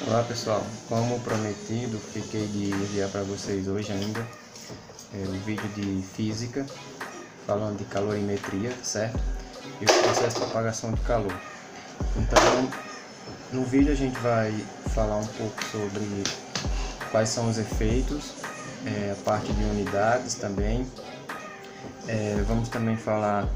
Olá pessoal, como prometido, fiquei de enviar para vocês hoje ainda o vídeo de física, falando de calorimetria, certo? E o processo de propagação de calor. Então, no vídeo a gente vai falar um pouco sobre quais são os efeitos, a parte de unidades também. Vamos também falar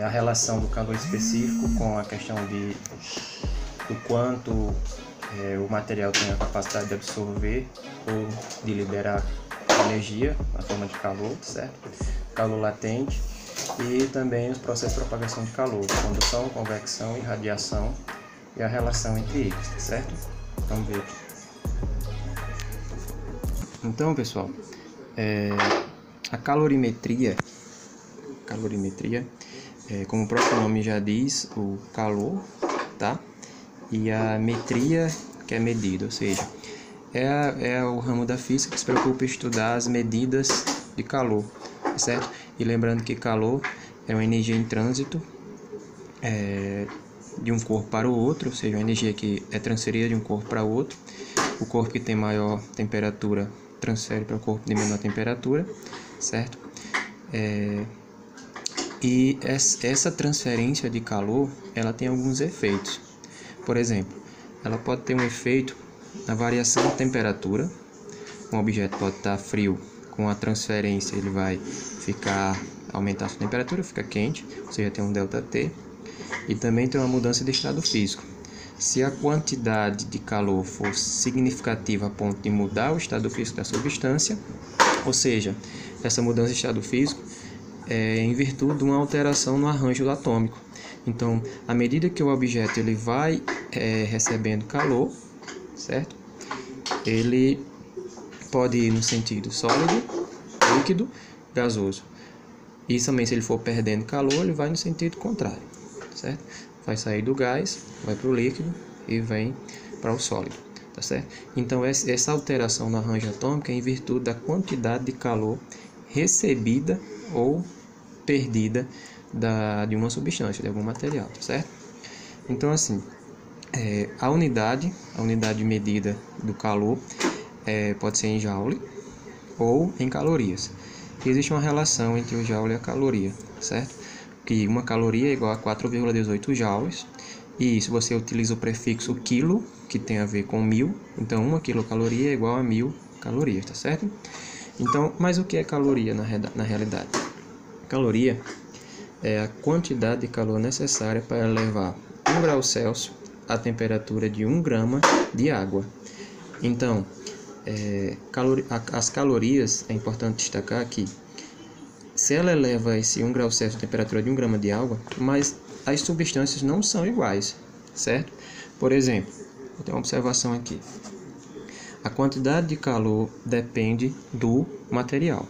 a relação do calor específico com a questão do quanto o material tem a capacidade de absorver ou de liberar energia na forma de calor, certo? Calor latente, e também os processos de propagação de calor, condução, convecção e radiação, e a relação entre eles, certo? Vamos ver aqui. Então, pessoal, a calorimetria, como o próprio nome já diz, o calor, tá? E a metria, que é medida, ou seja, é o ramo da física que se preocupa em estudar as medidas de calor, certo? E lembrando que calor é uma energia em trânsito de um corpo para o outro, ou seja, uma energia que é transferida de um corpo para outro. O corpo que tem maior temperatura transfere para o corpo de menor temperatura, certo? E essa transferência de calor, ela tem alguns efeitos. Por exemplo, ela pode ter um efeito na variação de temperatura. Um objeto pode estar frio, com a transferência ele vai aumentar a sua temperatura, fica quente, ou seja, tem um ΔT. E também tem uma mudança de estado físico. Se a quantidade de calor for significativa a ponto de mudar o estado físico da substância, ou seja, essa mudança de estado físico é em virtude de uma alteração no arranjo atômico. Então, à medida que o objeto ele vai recebendo calor, certo? Ele pode ir no sentido sólido, líquido, gasoso. E também, se ele for perdendo calor, ele vai no sentido contrário, certo? Vai sair do gás, vai para o líquido e vem para o sólido, tá certo? Então, essa alteração no arranjo atômico é em virtude da quantidade de calor recebida ou perdida de uma substância, de algum material, certo? Então, assim, a unidade de medida do calor pode ser em joule ou em calorias. E existe uma relação entre o joule e a caloria, certo? Que uma caloria é igual a 4,18 joules, e se você utiliza o prefixo quilo, que tem a ver com 1000, então uma quilocaloria é igual a 1000 calorias, tá certo? Então, mas o que é caloria na realidade? Caloria é a quantidade de calor necessária para elevar 1 grau Celsius a temperatura de 1 grama de água. Então, as calorias, é importante destacar que se ela eleva esse 1 grau Celsius a temperatura de 1 grama de água, mas as substâncias não são iguais, certo? Por exemplo, vou ter uma observação aqui. A quantidade de calor depende do material.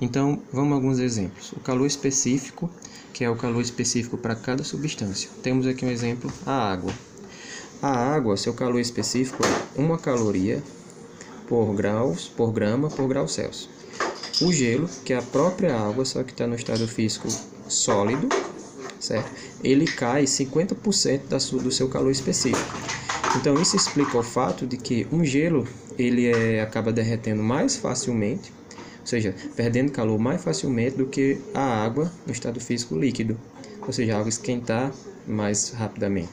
Então, vamos a alguns exemplos. O calor específico, que é o calor específico para cada substância. Temos aqui um exemplo, a água. A água, seu calor específico é 1 caloria por grama por grau Celsius. O gelo, que é a própria água, só que está no estado físico sólido, certo? Ele cai 50% do seu calor específico. Então, isso explica o fato de que um gelo ele acaba derretendo mais facilmente, ou seja, perdendo calor mais facilmente do que a água no estado físico líquido, ou seja, a água esquentar mais rapidamente.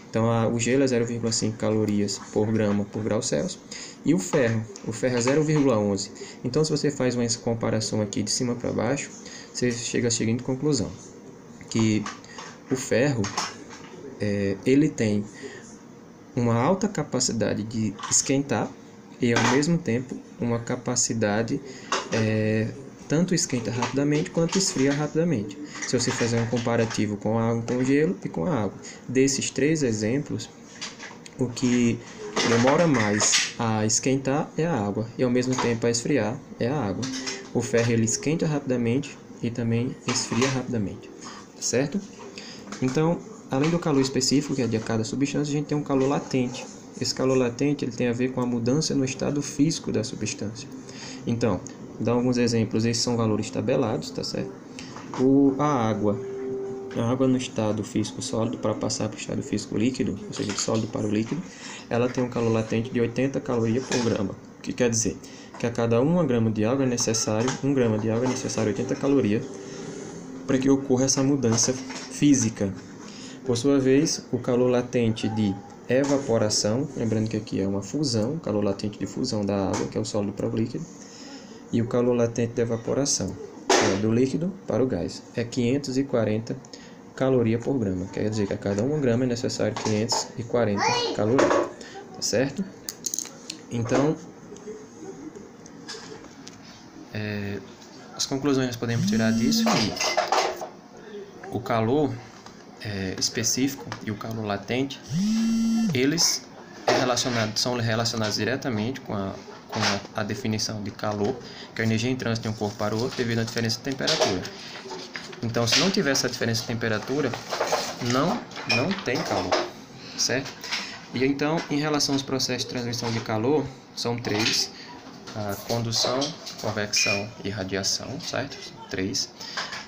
Então, o gelo é 0,5 calorias por grama por grau Celsius, e o ferro é 0,11. Então, se você faz uma comparação aqui de cima para baixo, você chega à seguinte conclusão, que o ferro ele tem uma alta capacidade de esquentar e, ao mesmo tempo, uma capacidade tanto esquenta rapidamente quanto esfria rapidamente. Se você fizer um comparativo com a água, com o gelo e com a água. Desses 3 exemplos, o que demora mais a esquentar é a água e, ao mesmo tempo, a esfriar é a água. O ferro ele esquenta rapidamente e também esfria rapidamente, certo? Então, além do calor específico, que é de cada substância, a gente tem um calor latente. Esse calor latente ele tem a ver com a mudança no estado físico da substância. Então, vou dar alguns exemplos, esses são valores tabelados, tá certo? A água a água no estado físico sólido para passar para o estado físico líquido, ou seja, de sólido para o líquido, ela tem um calor latente de 80 calorias por grama. O que quer dizer? Que a cada 1 grama de água é necessário, 1 grama de água é necessário 80 calorias para que ocorra essa mudança física. Por sua vez, o calor latente de evaporação, lembrando que aqui é uma fusão, calor latente de fusão da água, que é o sólido para o líquido, e o calor latente de evaporação, que é do líquido para o gás, é 540 calorias por grama. Quer dizer que a cada 1 grama é necessário 540 calorias, tá certo? Então, as conclusões nós podemos tirar disso que o calor específico e o calor latente, eles são relacionados diretamente com a definição de calor, que é a energia em trânsito de um corpo para o outro devido à diferença de temperatura. Então, se não tiver essa diferença de temperatura, não tem calor, certo? E então, em relação aos processos de transmissão de calor, são 3: a condução, convecção e radiação, certo? 3.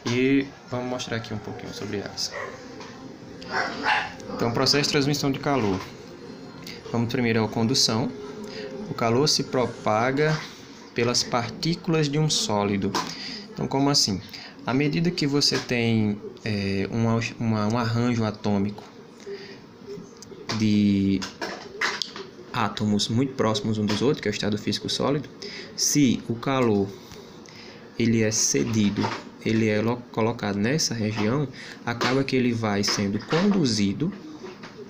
E vamos mostrar aqui um pouquinho sobre elas. Então, processo de transmissão de calor. Vamos primeiro à condução. O calor se propaga pelas partículas de um sólido. Então, como assim? À medida que você tem um arranjo atômico de átomos muito próximos um dos outros, que é o estado físico sólido, se o calor ele é cedido, ele é colocado nessa região, acaba que ele vai sendo conduzido,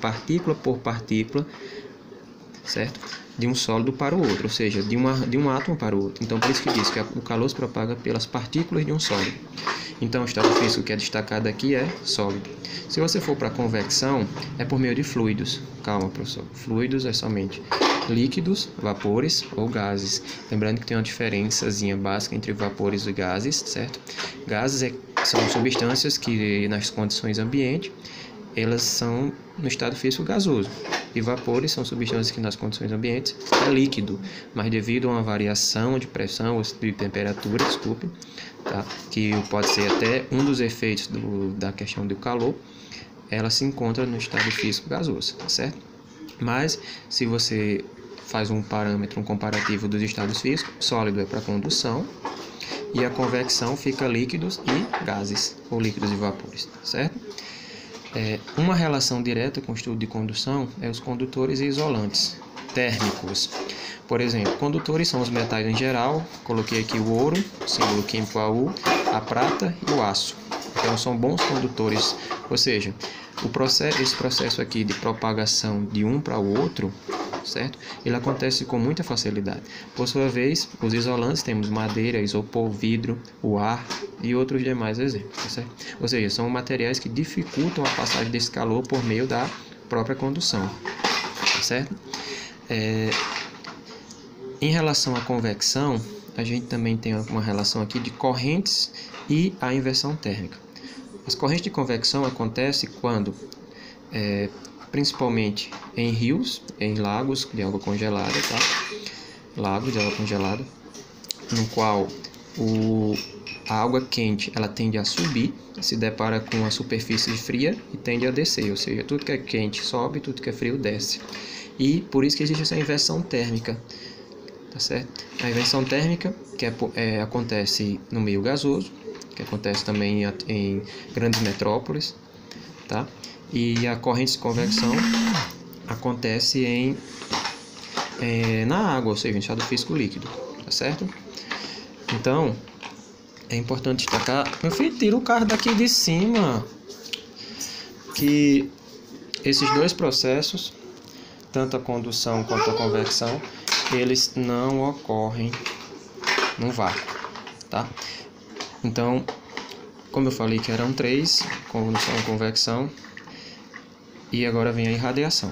partícula por partícula, certo? De um sólido para o outro, ou seja, de um átomo para o outro. Então, por isso que diz que o calor se propaga pelas partículas de um sólido. Então, o estado físico que é destacado aqui é sólido. Se você for para a convecção, é por meio de fluidos. Calma, professor. Fluidos é somente líquidos, vapores ou gases. Lembrando que tem uma diferençazinha básica entre vapores e gases, certo? Gases são substâncias que, nas condições ambiente, elas são no estado físico gasoso. E vapores são substâncias que nas condições ambientes é líquido, mas devido a uma variação de pressão ou de temperatura, tá? Que pode ser até um dos efeitos da questão do calor, ela se encontra no estado físico gasoso, tá certo? Mas se você faz um comparativo dos estados físicos, sólido é para condução e a convecção fica líquidos e gases, ou líquidos e vapores, tá certo? Uma relação direta com o estudo de condução é os condutores e isolantes térmicos. Por exemplo, condutores são os metais em geral, coloquei aqui o ouro, símbolo químico AU, a prata e o aço. Então são bons condutores, ou seja, esse processo aqui de propagação de um para o outro, certo? Ele acontece com muita facilidade. Por sua vez, os isolantes temos madeira, isopor, vidro, o ar e outros demais exemplos, tá certo? Ou seja, são materiais que dificultam a passagem desse calor por meio da própria condução, tá certo? Em relação à convecção, a gente também tem uma relação aqui de correntes e a inversão térmica. As correntes de convecção acontecem quando, principalmente em rios, em lagos de água congelada, tá? Lagos de água congelada, no qual a água quente ela tende a subir, se depara com a superfície fria e tende a descer, ou seja, tudo que é quente sobe, tudo que é frio desce. E por isso que existe essa inversão térmica, tá certo? A inversão térmica que acontece no meio gasoso, que acontece também em grandes metrópoles, tá? E a corrente de convecção acontece na água, ou seja, em estado físico líquido, tá certo? Então, é importante destacar... Meu filho, tira o carro daqui de cima. Que esses dois processos, tanto a condução quanto a convecção, eles não ocorrem no vácuo, tá? Então, como eu falei que eram 3, condução e convecção, e agora vem a irradiação.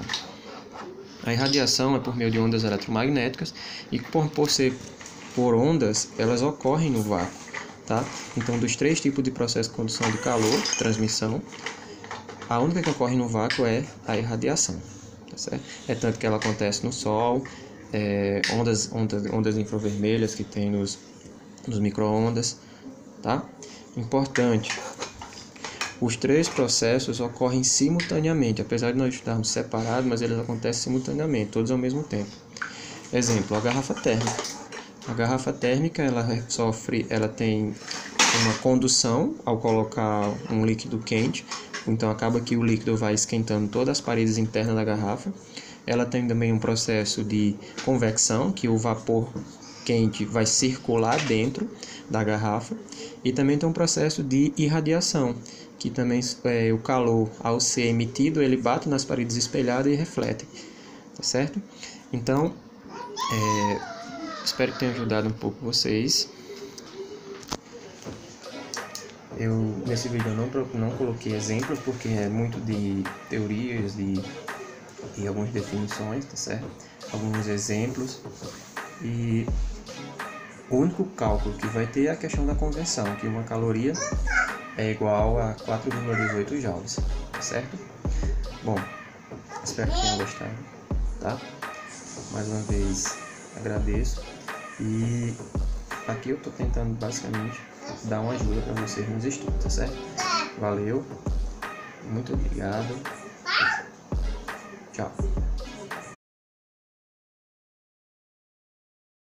A irradiação é por meio de ondas eletromagnéticas e por ser por ondas, elas ocorrem no vácuo, tá? Então, dos 3 tipos de processo de condução de calor, transmissão, a única que ocorre no vácuo é a irradiação, tá certo? É tanto que ela acontece no Sol, ondas infravermelhas que tem nos micro-ondas, tá? Importante, Os três processos ocorrem simultaneamente, apesar de nós estarmos separados, mas eles acontecem simultaneamente, todos ao mesmo tempo. Exemplo, a garrafa térmica. A garrafa térmica, ela tem uma condução ao colocar um líquido quente, então acaba que o líquido vai esquentando todas as paredes internas da garrafa. Ela tem também um processo de convecção, que o vapor quente vai circular dentro da garrafa, e também tem um processo de irradiação, que também o calor, ao ser emitido, ele bate nas paredes espelhadas e reflete, tá certo? Então, espero que tenha ajudado um pouco vocês. Nesse vídeo eu não coloquei exemplos, porque é muito de teorias e algumas definições, tá certo? Alguns exemplos. E o único cálculo que vai ter é a questão da conversão, que uma caloria é igual a 4,18 joules, tá certo? Bom, espero que tenham gostado, tá? Mais uma vez agradeço, e aqui eu tô tentando basicamente dar uma ajuda para vocês nos estudos, tá certo? Valeu, muito obrigado.